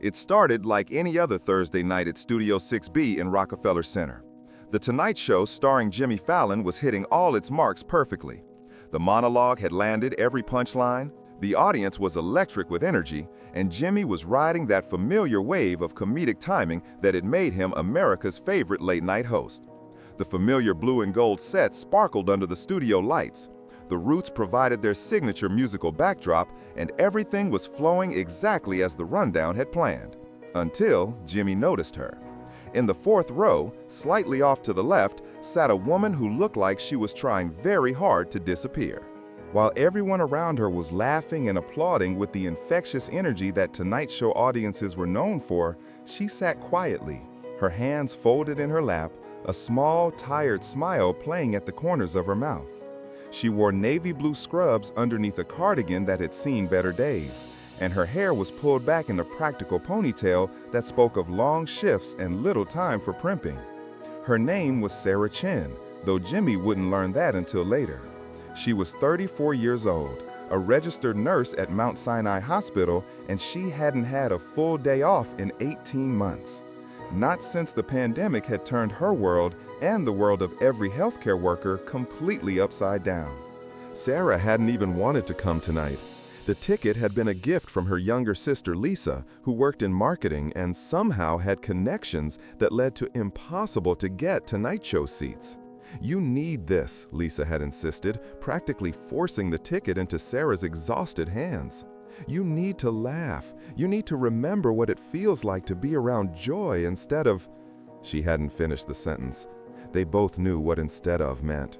It started like any other Thursday night at Studio 6B in Rockefeller Center. The Tonight Show starring Jimmy Fallon was hitting all its marks perfectly. The monologue had landed every punchline, the audience was electric with energy, and Jimmy was riding that familiar wave of comedic timing that had made him America's favorite late-night host. The familiar blue and gold set sparkled under the studio lights. The Roots provided their signature musical backdrop, and everything was flowing exactly as the rundown had planned. Until Jimmy noticed her. In the fourth row, slightly off to the left, sat a woman who looked like she was trying very hard to disappear. While everyone around her was laughing and applauding with the infectious energy that Tonight Show audiences were known for, she sat quietly, her hands folded in her lap, a small, tired smile playing at the corners of her mouth. She wore navy blue scrubs underneath a cardigan that had seen better days, and her hair was pulled back in a practical ponytail that spoke of long shifts and little time for primping. Her name was Sarah Chen, though Jimmy wouldn't learn that until later. She was 34 years old, a registered nurse at Mount Sinai Hospital, and she hadn't had a full day off in 18 months. Not since the pandemic had turned her world and the world of every healthcare worker completely upside down. Sarah hadn't even wanted to come tonight. The ticket had been a gift from her younger sister Lisa, who worked in marketing and somehow had connections that led to impossible to get Tonight Show seats. "You need this," Lisa had insisted, practically forcing the ticket into Sarah's exhausted hands. "You need to laugh. You need to remember what it feels like to be around joy instead of—" She hadn't finished the sentence. They both knew what "instead of" meant.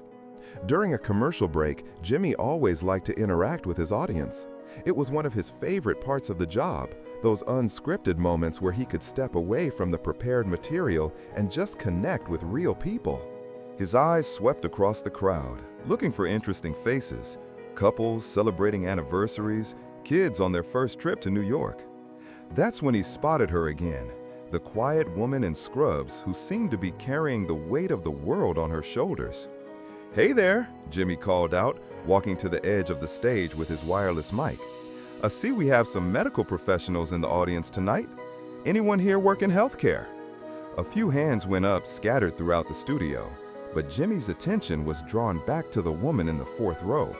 During a commercial break, Jimmy always liked to interact with his audience. It was one of his favorite parts of the job, those unscripted moments where he could step away from the prepared material and just connect with real people. His eyes swept across the crowd, looking for interesting faces, couples celebrating anniversaries, kids on their first trip to New York. That's when he spotted her again, the quiet woman in scrubs who seemed to be carrying the weight of the world on her shoulders. "Hey there," Jimmy called out, walking to the edge of the stage with his wireless mic. "I see we have some medical professionals in the audience tonight. Anyone here work in healthcare?" A few hands went up, scattered throughout the studio, but Jimmy's attention was drawn back to the woman in the fourth row.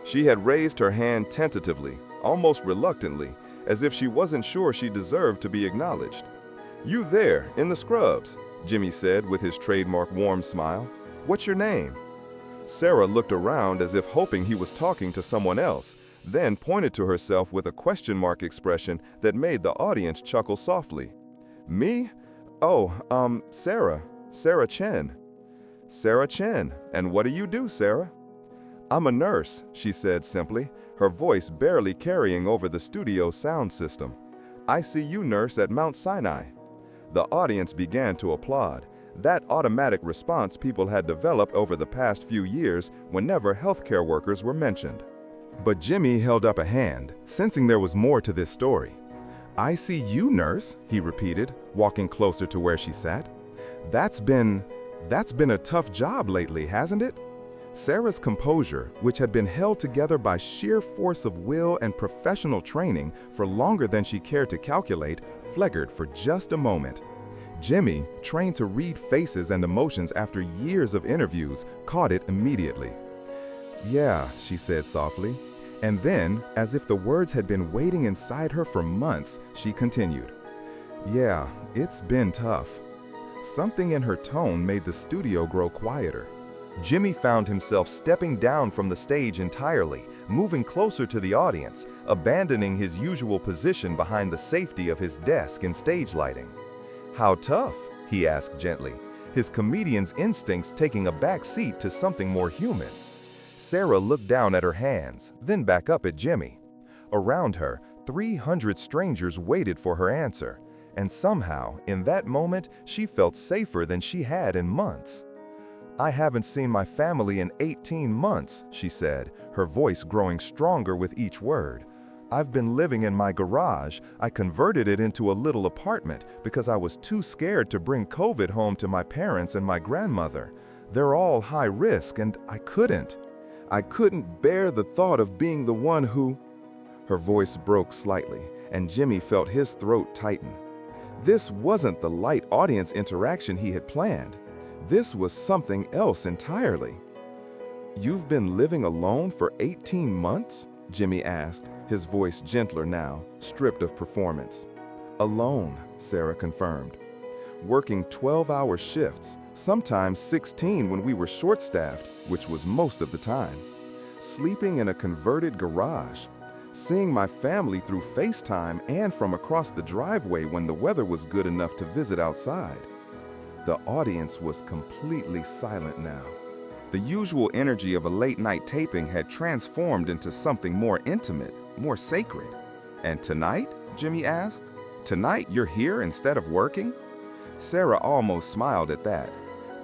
She had raised her hand tentatively, almost reluctantly, as if she wasn't sure she deserved to be acknowledged. "You there, in the scrubs," Jimmy said with his trademark warm smile. "What's your name?" Sarah looked around as if hoping he was talking to someone else, then pointed to herself with a question mark expression that made the audience chuckle softly. "Me? Oh, Sarah Chen." "Sarah Chen, and what do you do, Sarah?" "I'm a nurse," she said simply, her voice barely carrying over the studio sound system. "ICU nurse at Mount Sinai." The audience began to applaud, that automatic response people had developed over the past few years whenever healthcare workers were mentioned. But Jimmy held up a hand, sensing there was more to this story. "ICU nurse," he repeated, walking closer to where she sat. That's been a tough job lately, hasn't it?" Sarah's composure, which had been held together by sheer force of will and professional training for longer than she cared to calculate, flickered for just a moment. Jimmy, trained to read faces and emotions after years of interviews, caught it immediately. "Yeah," she said softly. And then, as if the words had been waiting inside her for months, she continued. "Yeah, it's been tough." Something in her tone made the studio grow quieter. Jimmy found himself stepping down from the stage entirely, moving closer to the audience, abandoning his usual position behind the safety of his desk and stage lighting. "How tough?" he asked gently, his comedian's instincts taking a back seat to something more human. Sarah looked down at her hands, then back up at Jimmy. Around her, 300 strangers waited for her answer, and somehow, in that moment, she felt safer than she had in months. "I haven't seen my family in 18 months, she said, her voice growing stronger with each word. "I've been living in my garage. I converted it into a little apartment because I was too scared to bring COVID home to my parents and my grandmother. They're all high risk, and I couldn't bear the thought of being the one who—" Her voice broke slightly, and Jimmy felt his throat tighten. This wasn't the light audience interaction he had planned. This was something else entirely. "You've been living alone for 18 months?" Jimmy asked, his voice gentler now, stripped of performance. "Alone," Sarah confirmed. "Working 12-hour shifts, sometimes 16 when we were short-staffed, which was most of the time. Sleeping in a converted garage. Seeing my family through FaceTime and from across the driveway when the weather was good enough to visit outside." The audience was completely silent now. The usual energy of a late-night taping had transformed into something more intimate, more sacred. "And tonight?" Jimmy asked. "Tonight you're here instead of working?" Sarah almost smiled at that.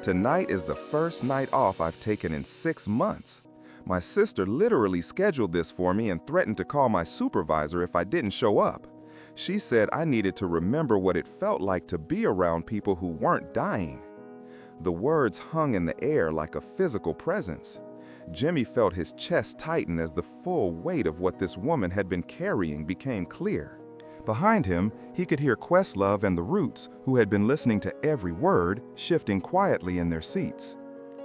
"Tonight is the first night off I've taken in 6 months. My sister literally scheduled this for me and threatened to call my supervisor if I didn't show up. She said I needed to remember what it felt like to be around people who weren't dying." The words hung in the air like a physical presence. Jimmy felt his chest tighten as the full weight of what this woman had been carrying became clear. Behind him, he could hear Questlove and the Roots, who had been listening to every word, shifting quietly in their seats.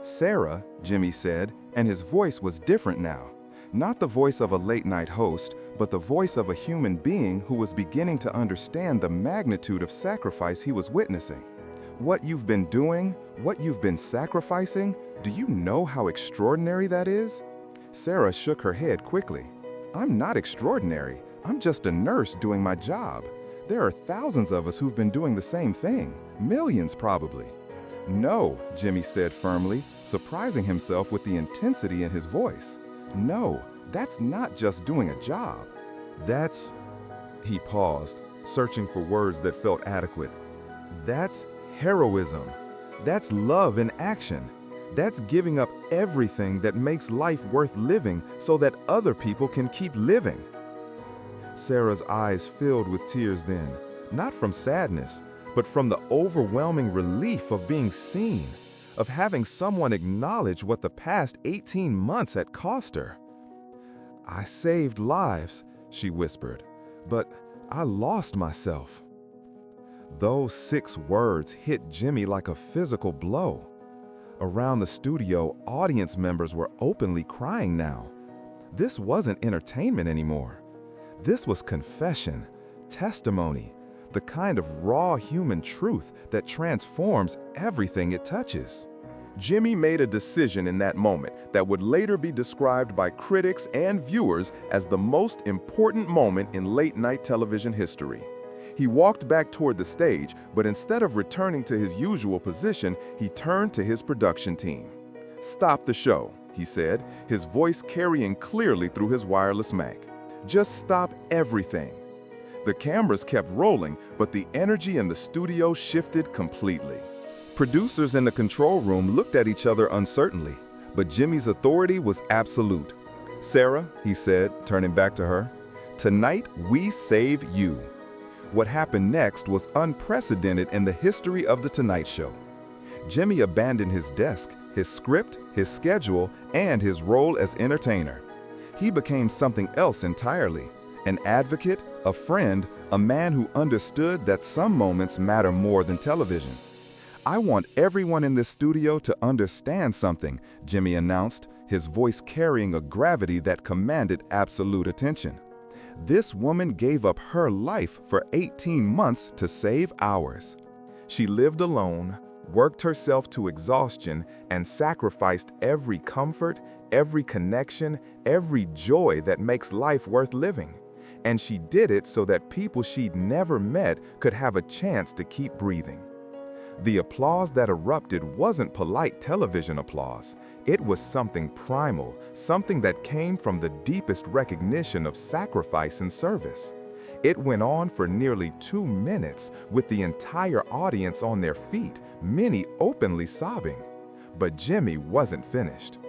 "Sarah," Jimmy said, and his voice was different now. Not the voice of a late-night host, but the voice of a human being who was beginning to understand the magnitude of sacrifice he was witnessing. "What you've been doing, what you've been sacrificing, do you know how extraordinary that is?" Sarah shook her head quickly. "I'm not extraordinary. I'm just a nurse doing my job. There are thousands of us who've been doing the same thing, millions probably." "No," Jimmy said firmly, surprising himself with the intensity in his voice. "No, that's not just doing a job. That's..." He paused, searching for words that felt adequate. "That's heroism. That's love in action. That's giving up everything that makes life worth living so that other people can keep living." Sarah's eyes filled with tears then, not from sadness, but from the overwhelming relief of being seen, of having someone acknowledge what the past 18 months had cost her. "I saved lives," she whispered, "but I lost myself." Those 6 words hit Jimmy like a physical blow. Around the studio, audience members were openly crying now. This wasn't entertainment anymore. This was confession, testimony, the kind of raw human truth that transforms everything it touches. Jimmy made a decision in that moment that would later be described by critics and viewers as the most important moment in late-night television history. He walked back toward the stage, but instead of returning to his usual position, he turned to his production team. "Stop the show," he said, his voice carrying clearly through his wireless mic. "Just stop everything." The cameras kept rolling, but the energy in the studio shifted completely. Producers in the control room looked at each other uncertainly, but Jimmy's authority was absolute. "Sarah," he said, turning back to her, "tonight we save you." What happened next was unprecedented in the history of The Tonight Show. Jimmy abandoned his desk, his script, his schedule, and his role as entertainer. He became something else entirely, an advocate, a friend, a man who understood that some moments matter more than television. "I want everyone in this studio to understand something," Jimmy announced, his voice carrying a gravity that commanded absolute attention. "This woman gave up her life for 18 months to save ours. She lived alone, worked herself to exhaustion, and sacrificed every comfort, every connection, every joy that makes life worth living. And she did it so that people she'd never met could have a chance to keep breathing." The applause that erupted wasn't polite television applause. It was something primal, something that came from the deepest recognition of sacrifice and service. It went on for nearly 2 minutes, with the entire audience on their feet, many openly sobbing. But Jimmy wasn't finished.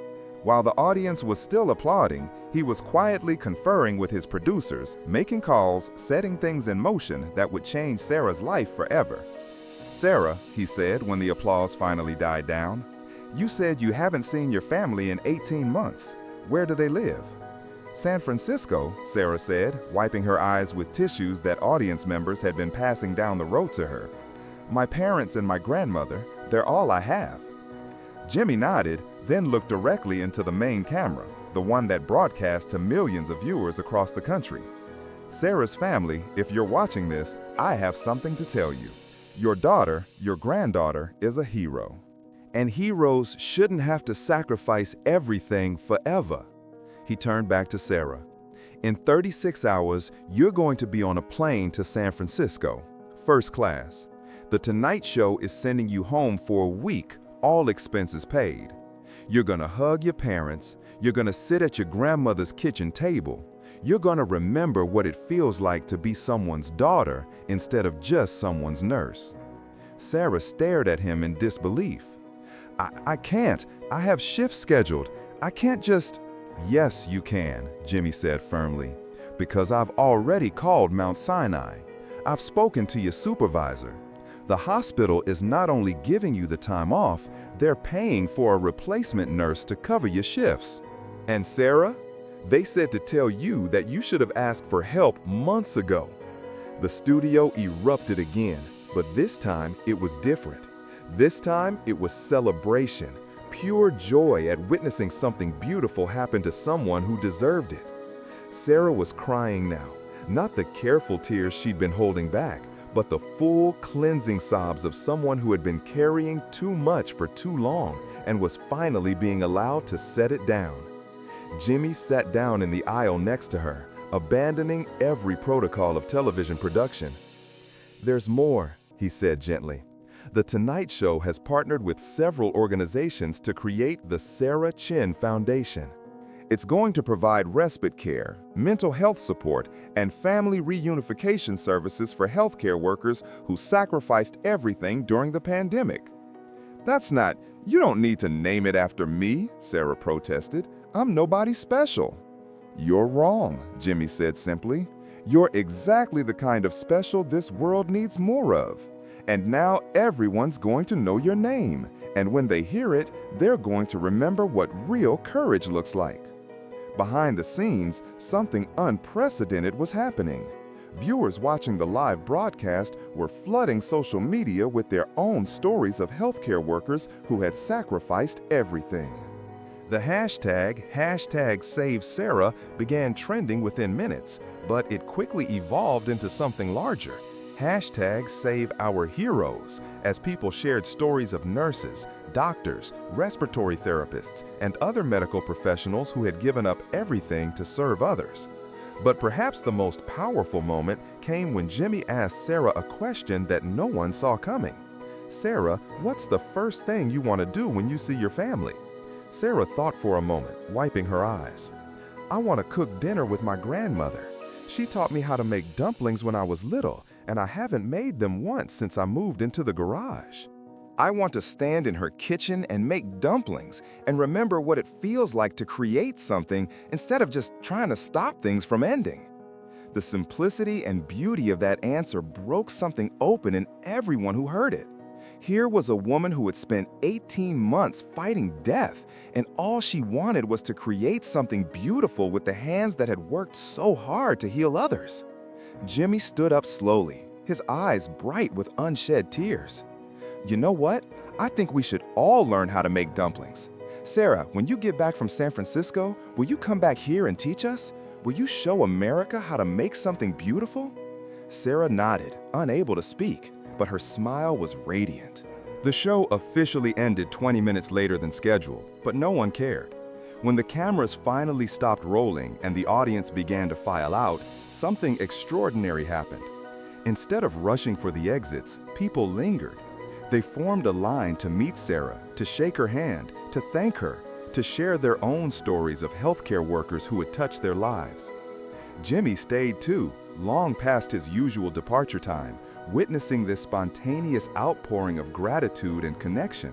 While the audience was still applauding, he was quietly conferring with his producers, making calls, setting things in motion that would change Sarah's life forever. "Sarah," he said when the applause finally died down, "you said you haven't seen your family in 18 months. Where do they live?" San Francisco, Sarah said, wiping her eyes with tissues that audience members had been passing down the road to her. My parents and my grandmother, they're all I have. Jimmy nodded, then looked directly into the main camera, the one that broadcast to millions of viewers across the country. Sarah's family, if you're watching this, I have something to tell you. Your daughter, your granddaughter, is a hero. And heroes shouldn't have to sacrifice everything forever. He turned back to Sarah. In 36 hours, you're going to be on a plane to San Francisco, first class. The Tonight Show is sending you home for a week, all expenses paid. You're gonna hug your parents, you're gonna sit at your grandmother's kitchen table. You're gonna remember what it feels like to be someone's daughter instead of just someone's nurse. Sarah stared at him in disbelief. I can't. I have shifts scheduled. I can't just... Yes, you can, Jimmy said firmly, because I've already called Mount Sinai. I've spoken to your supervisor. The hospital is not only giving you the time off, they're paying for a replacement nurse to cover your shifts. And Sarah, they said to tell you that you should have asked for help months ago. The studio erupted again, but this time it was different. This time it was celebration, pure joy at witnessing something beautiful happen to someone who deserved it. Sarah was crying now, not the careful tears she'd been holding back, but the full, cleansing sobs of someone who had been carrying too much for too long and was finally being allowed to set it down. Jimmy sat down in the aisle next to her, abandoning every protocol of television production. "There's more," he said gently. "The Tonight Show has partnered with several organizations to create the Sarah Chin Foundation. It's going to provide respite care, mental health support, and family reunification services for healthcare workers who sacrificed everything during the pandemic." You don't need to name it after me," Sarah protested. "I'm nobody special." "You're wrong," Jimmy said simply. "You're exactly the kind of special this world needs more of. And now everyone's going to know your name, and when they hear it, they're going to remember what real courage looks like." Behind the scenes, something unprecedented was happening. Viewers watching the live broadcast were flooding social media with their own stories of healthcare workers who had sacrificed everything. The hashtag #SaveSarah began trending within minutes, but it quickly evolved into something larger. #SaveOurHeroes, as people shared stories of nurses, doctors, respiratory therapists, and other medical professionals who had given up everything to serve others. But perhaps the most powerful moment came when Jimmy asked Sarah a question that no one saw coming. "Sarah, what's the first thing you want to do when you see your family?" Sarah thought for a moment, wiping her eyes. "I want to cook dinner with my grandmother. She taught me how to make dumplings when I was little, and I haven't made them once since I moved into the garage. I want to stand in her kitchen and make dumplings and remember what it feels like to create something instead of just trying to stop things from ending." The simplicity and beauty of that answer broke something open in everyone who heard it. Here was a woman who had spent 18 months fighting death, and all she wanted was to create something beautiful with the hands that had worked so hard to heal others. Jimmy stood up slowly, his eyes bright with unshed tears. "You know what? I think we should all learn how to make dumplings. Sarah, when you get back from San Francisco, will you come back here and teach us? Will you show America how to make something beautiful?" Sarah nodded, unable to speak, but her smile was radiant. The show officially ended 20 minutes later than scheduled, but no one cared. When the cameras finally stopped rolling and the audience began to file out, something extraordinary happened. Instead of rushing for the exits, people lingered. They formed a line to meet Sarah, to shake her hand, to thank her, to share their own stories of healthcare workers who had touched their lives. Jimmy stayed too, long past his usual departure time, witnessing this spontaneous outpouring of gratitude and connection.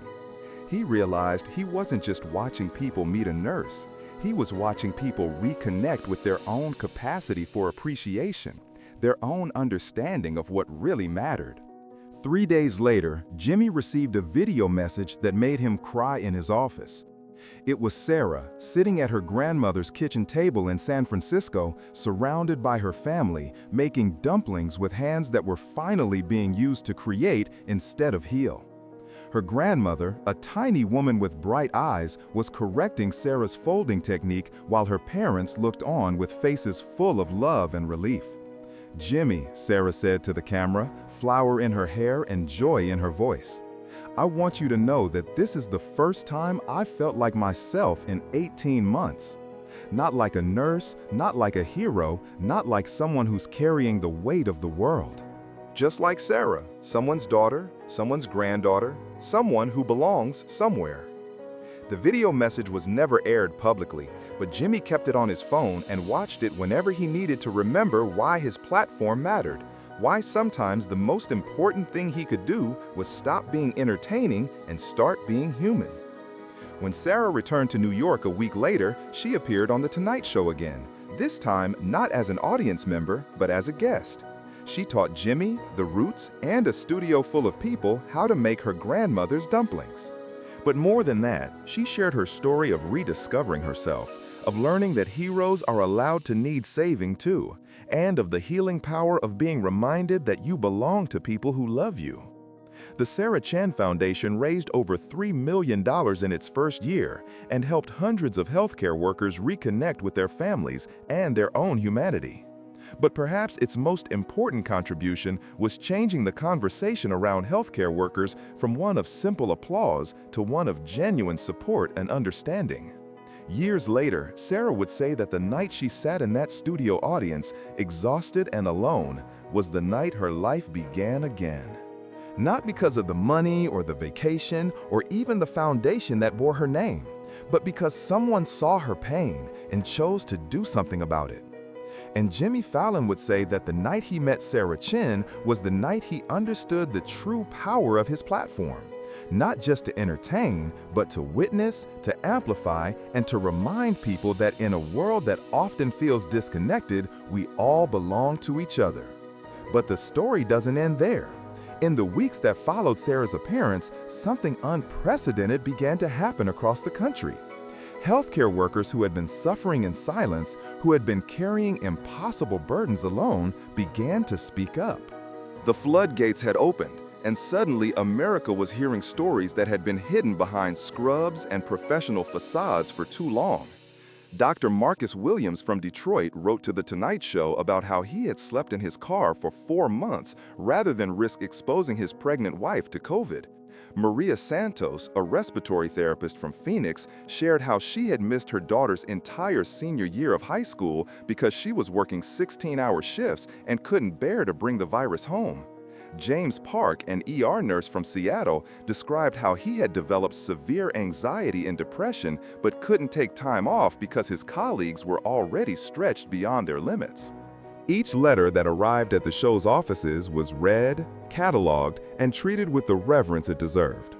He realized he wasn't just watching people meet a nurse, he was watching people reconnect with their own capacity for appreciation, their own understanding of what really mattered. 3 days later, Jimmy received a video message that made him cry in his office. It was Sarah, sitting at her grandmother's kitchen table in San Francisco, surrounded by her family, making dumplings with hands that were finally being used to create instead of heal. Her grandmother, a tiny woman with bright eyes, was correcting Sarah's folding technique while her parents looked on with faces full of love and relief. "Jimmy," Sarah said to the camera, flower in her hair and joy in her voice. "I want you to know that this is the first time I felt like myself in 18 months. Not like a nurse, not like a hero, not like someone who's carrying the weight of the world. Just like Sarah, someone's daughter, someone's granddaughter, someone who belongs somewhere." The video message was never aired publicly, but Jimmy kept it on his phone and watched it whenever he needed to remember why his platform mattered, why sometimes the most important thing he could do was stop being entertaining and start being human. When Sarah returned to New York a week later, she appeared on The Tonight Show again, this time not as an audience member, but as a guest. She taught Jimmy, the Roots, and a studio full of people how to make her grandmother's dumplings. But more than that, she shared her story of rediscovering herself, of learning that heroes are allowed to need saving too, and of the healing power of being reminded that you belong to people who love you. The Sarah Chen Foundation raised over $3 million in its first year and helped hundreds of healthcare workers reconnect with their families and their own humanity. But perhaps its most important contribution was changing the conversation around healthcare workers from one of simple applause to one of genuine support and understanding. Years later, Sarah would say that the night she sat in that studio audience, exhausted and alone, was the night her life began again. Not because of the money or the vacation or even the foundation that bore her name, but because someone saw her pain and chose to do something about it. And Jimmy Fallon would say that the night he met Sarah Chen was the night he understood the true power of his platform. Not just to entertain, but to witness, to amplify, and to remind people that in a world that often feels disconnected, we all belong to each other. But the story doesn't end there. In the weeks that followed Sarah's appearance, something unprecedented began to happen across the country. Healthcare workers who had been suffering in silence, who had been carrying impossible burdens alone, began to speak up. The floodgates had opened, and suddenly America was hearing stories that had been hidden behind scrubs and professional facades for too long. Dr. Marcus Williams from Detroit wrote to The Tonight Show about how he had slept in his car for 4 months rather than risk exposing his pregnant wife to COVID. Maria Santos, a respiratory therapist from Phoenix, shared how she had missed her daughter's entire senior year of high school because she was working 16-hour shifts and couldn't bear to bring the virus home. James Park, an ER nurse from Seattle, described how he had developed severe anxiety and depression but couldn't take time off because his colleagues were already stretched beyond their limits. Each letter that arrived at the show's offices was read, cataloged, and treated with the reverence it deserved.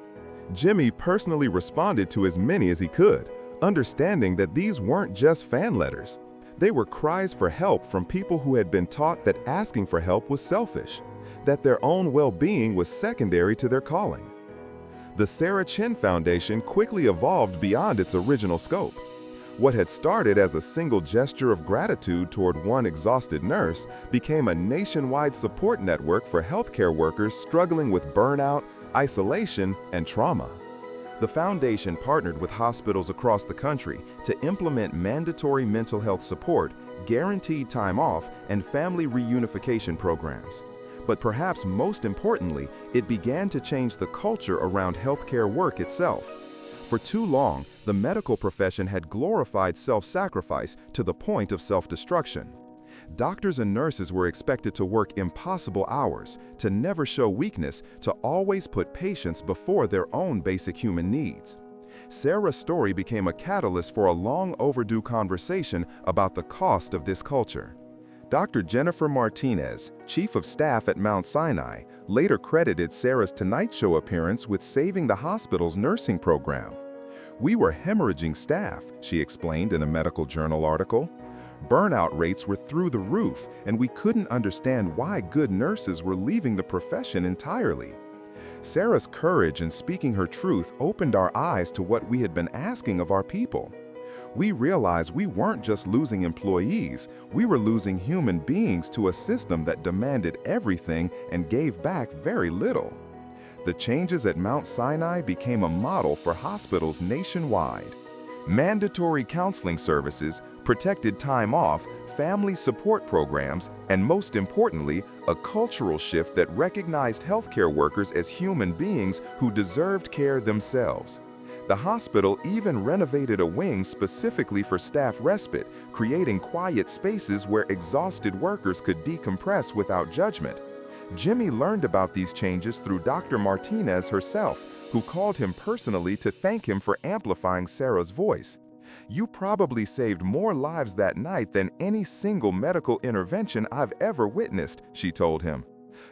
Jimmy personally responded to as many as he could, understanding that these weren't just fan letters. They were cries for help from people who had been taught that asking for help was selfish, that their own well-being was secondary to their calling. The Sarah Chen Foundation quickly evolved beyond its original scope. What had started as a single gesture of gratitude toward one exhausted nurse became a nationwide support network for healthcare workers struggling with burnout, isolation, and trauma. The foundation partnered with hospitals across the country to implement mandatory mental health support, guaranteed time off, and family reunification programs. But perhaps most importantly, it began to change the culture around healthcare work itself. For too long, the medical profession had glorified self-sacrifice to the point of self-destruction. Doctors and nurses were expected to work impossible hours, to never show weakness, to always put patients before their own basic human needs. Sarah's story became a catalyst for a long overdue conversation about the cost of this culture. Dr. Jennifer Martinez, chief of staff at Mount Sinai, later credited Sarah's Tonight Show appearance with saving the hospital's nursing program. "We were hemorrhaging staff," she explained in a medical journal article. "Burnout rates were through the roof, and we couldn't understand why good nurses were leaving the profession entirely. Sarah's courage in speaking her truth opened our eyes to what we had been asking of our people. We realized we weren't just losing employees, we were losing human beings to a system that demanded everything and gave back very little. The changes at Mount Sinai became a model for hospitals nationwide. Mandatory counseling services, protected time off, family support programs, and most importantly, a cultural shift that recognized healthcare workers as human beings who deserved care themselves. The hospital even renovated a wing specifically for staff respite, creating quiet spaces where exhausted workers could decompress without judgment. Jimmy learned about these changes through Dr. Martinez herself, who called him personally to thank him for amplifying Sarah's voice. "You probably saved more lives that night than any single medical intervention I've ever witnessed," she told him,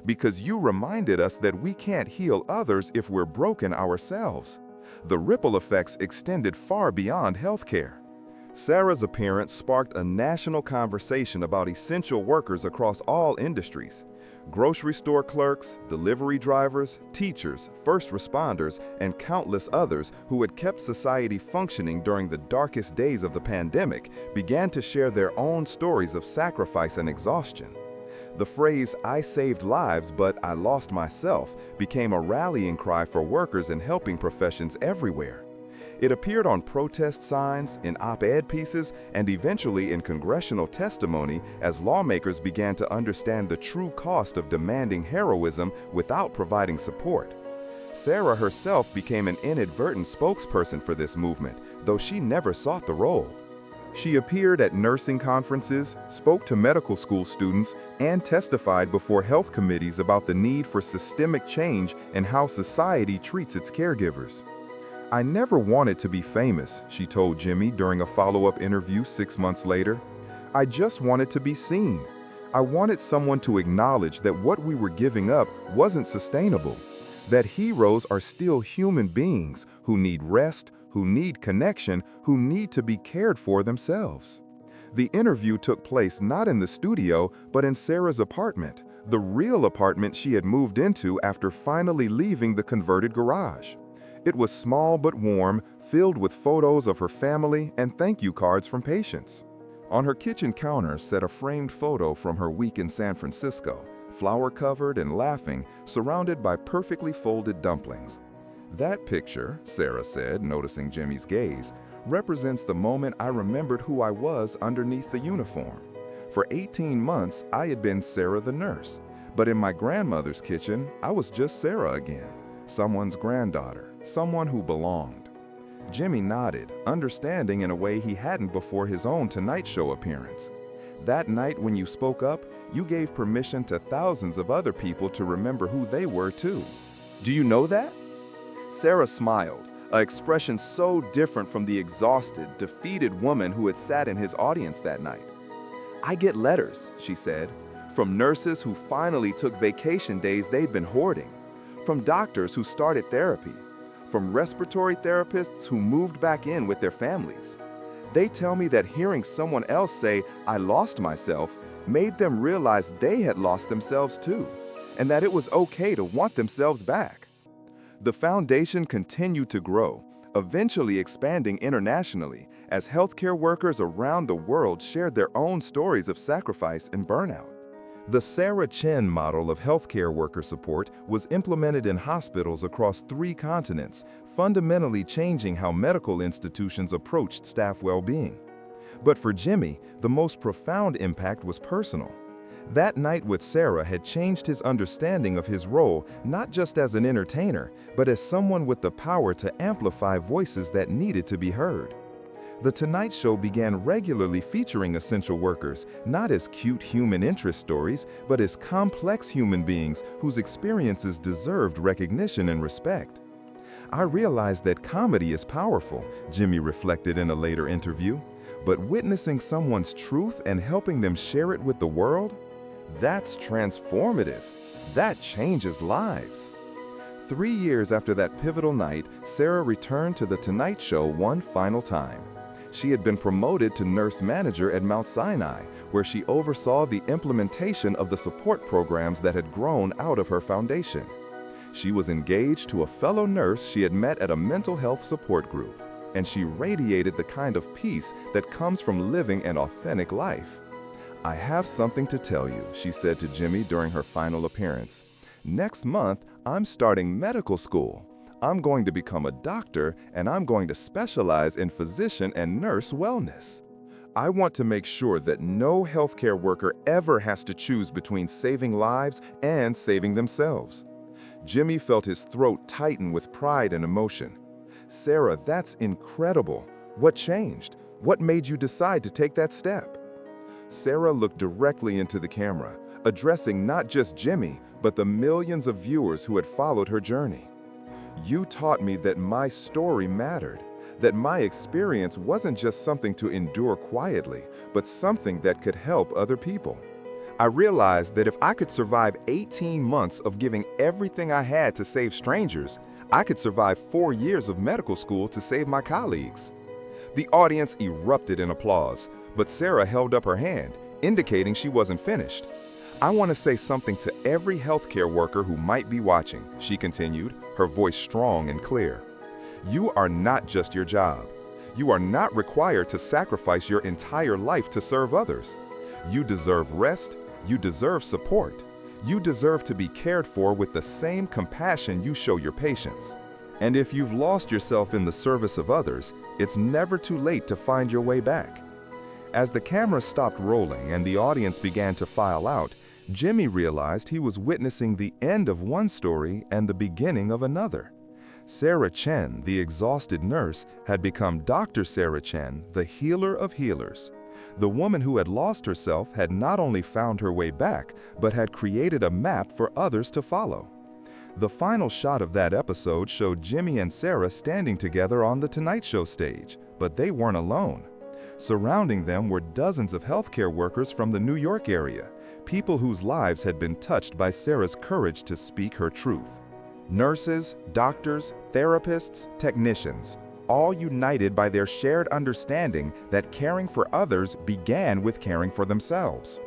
"because you reminded us that we can't heal others if we're broken ourselves." The ripple effects extended far beyond healthcare. Sarah's appearance sparked a national conversation about essential workers across all industries. Grocery store clerks, delivery drivers, teachers, first responders, and countless others who had kept society functioning during the darkest days of the pandemic began to share their own stories of sacrifice and exhaustion. The phrase, "I saved lives, but I lost myself," became a rallying cry for workers in helping professions everywhere. It appeared on protest signs, in op-ed pieces, and eventually in congressional testimony as lawmakers began to understand the true cost of demanding heroism without providing support. Sarah herself became an inadvertent spokesperson for this movement, though she never sought the role. She appeared at nursing conferences, spoke to medical school students, and testified before health committees about the need for systemic change in how society treats its caregivers. "I never wanted to be famous," she told Jimmy during a follow-up interview 6 months later. "I just wanted to be seen. I wanted someone to acknowledge that what we were giving up wasn't sustainable, that heroes are still human beings who need rest, who need connection, who need to be cared for themselves." The interview took place not in the studio, but in Sarah's apartment, the real apartment she had moved into after finally leaving the converted garage. It was small but warm, filled with photos of her family and thank you cards from patients. On her kitchen counter sat a framed photo from her week in San Francisco, flower-covered and laughing, surrounded by perfectly folded dumplings. "That picture," Sarah said, noticing Jimmy's gaze, "represents the moment I remembered who I was underneath the uniform. For 18 months, I had been Sarah the nurse, but in my grandmother's kitchen, I was just Sarah again, someone's granddaughter, someone who belonged." Jimmy nodded, understanding in a way he hadn't before his own Tonight Show appearance. "That night when you spoke up, you gave permission to thousands of other people to remember who they were too. Do you know that?" Sarah smiled, an expression so different from the exhausted, defeated woman who had sat in his audience that night. "I get letters," she said, "from nurses who finally took vacation days they'd been hoarding, from doctors who started therapy, from respiratory therapists who moved back in with their families. They tell me that hearing someone else say, 'I lost myself,' made them realize they had lost themselves too, and that it was okay to want themselves back." The foundation continued to grow, eventually expanding internationally as healthcare workers around the world shared their own stories of sacrifice and burnout. The Sarah Chen model of healthcare worker support was implemented in hospitals across 3 continents, fundamentally changing how medical institutions approached staff well-being. But for Jimmy, the most profound impact was personal. That night with Sarah had changed his understanding of his role, not just as an entertainer, but as someone with the power to amplify voices that needed to be heard. The Tonight Show began regularly featuring essential workers, not as cute human interest stories, but as complex human beings whose experiences deserved recognition and respect. "I realized that comedy is powerful," Jimmy reflected in a later interview, "but witnessing someone's truth and helping them share it with the world? That's transformative. That changes lives." 3 years after that pivotal night, Sarah returned to The Tonight Show one final time. She had been promoted to nurse manager at Mount Sinai, where she oversaw the implementation of the support programs that had grown out of her foundation. She was engaged to a fellow nurse she had met at a mental health support group, and she radiated the kind of peace that comes from living an authentic life. "I have something to tell you," she said to Jimmy during her final appearance. "Next month, I'm starting medical school. I'm going to become a doctor, and I'm going to specialize in physician and nurse wellness. I want to make sure that no healthcare worker ever has to choose between saving lives and saving themselves." Jimmy felt his throat tighten with pride and emotion. "Sarah, that's incredible. What changed? What made you decide to take that step?" Sarah looked directly into the camera, addressing not just Jimmy, but the millions of viewers who had followed her journey. "You taught me that my story mattered, that my experience wasn't just something to endure quietly, but something that could help other people. I realized that if I could survive 18 months of giving everything I had to save strangers, I could survive 4 years of medical school to save my colleagues." The audience erupted in applause, but Sarah held up her hand, indicating she wasn't finished. "I want to say something to every healthcare worker who might be watching," she continued, her voice strong and clear. "You are not just your job. You are not required to sacrifice your entire life to serve others. You deserve rest. You deserve support. You deserve to be cared for with the same compassion you show your patients. And if you've lost yourself in the service of others, it's never too late to find your way back." As the camera stopped rolling and the audience began to file out, Jimmy realized he was witnessing the end of one story and the beginning of another. Sarah Chen, the exhausted nurse, had become Dr. Sarah Chen, the healer of healers. The woman who had lost herself had not only found her way back, but had created a map for others to follow. The final shot of that episode showed Jimmy and Sarah standing together on the Tonight Show stage, but they weren't alone. Surrounding them were dozens of healthcare workers from the New York area, people whose lives had been touched by Sarah's courage to speak her truth. Nurses, doctors, therapists, technicians, all united by their shared understanding that caring for others began with caring for themselves.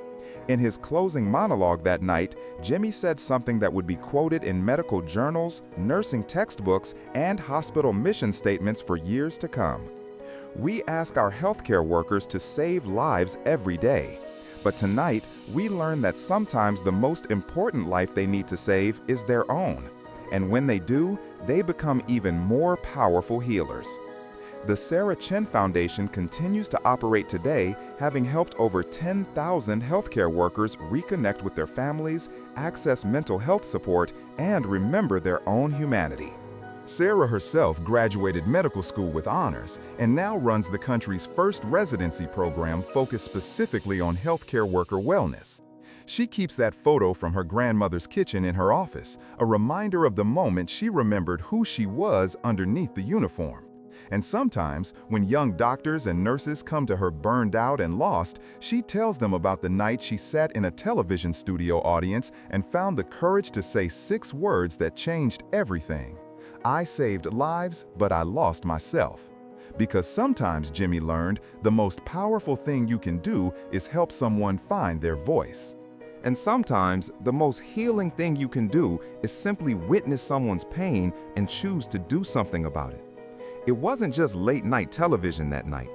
In his closing monologue that night, Jimmy said something that would be quoted in medical journals, nursing textbooks, and hospital mission statements for years to come. "We ask our healthcare workers to save lives every day. But tonight, we learn that sometimes the most important life they need to save is their own. And when they do, they become even more powerful healers." The Sarah Chen Foundation continues to operate today, having helped over 10,000 healthcare workers reconnect with their families, access mental health support, and remember their own humanity. Sarah herself graduated medical school with honors and now runs the country's first residency program focused specifically on healthcare worker wellness. She keeps that photo from her grandmother's kitchen in her office, a reminder of the moment she remembered who she was underneath the uniform. And sometimes, when young doctors and nurses come to her burned out and lost, she tells them about the night she sat in a television studio audience and found the courage to say 6 words that changed everything. "I saved lives, but I lost myself." Because sometimes, Jimmy learned, the most powerful thing you can do is help someone find their voice. And sometimes, the most healing thing you can do is simply witness someone's pain and choose to do something about it. It wasn't just late-night television that night.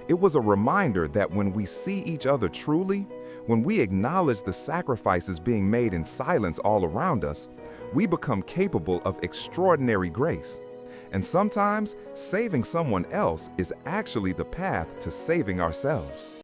It was a reminder that when we see each other truly, when we acknowledge the sacrifices being made in silence all around us, we become capable of extraordinary grace. And sometimes, saving someone else is actually the path to saving ourselves.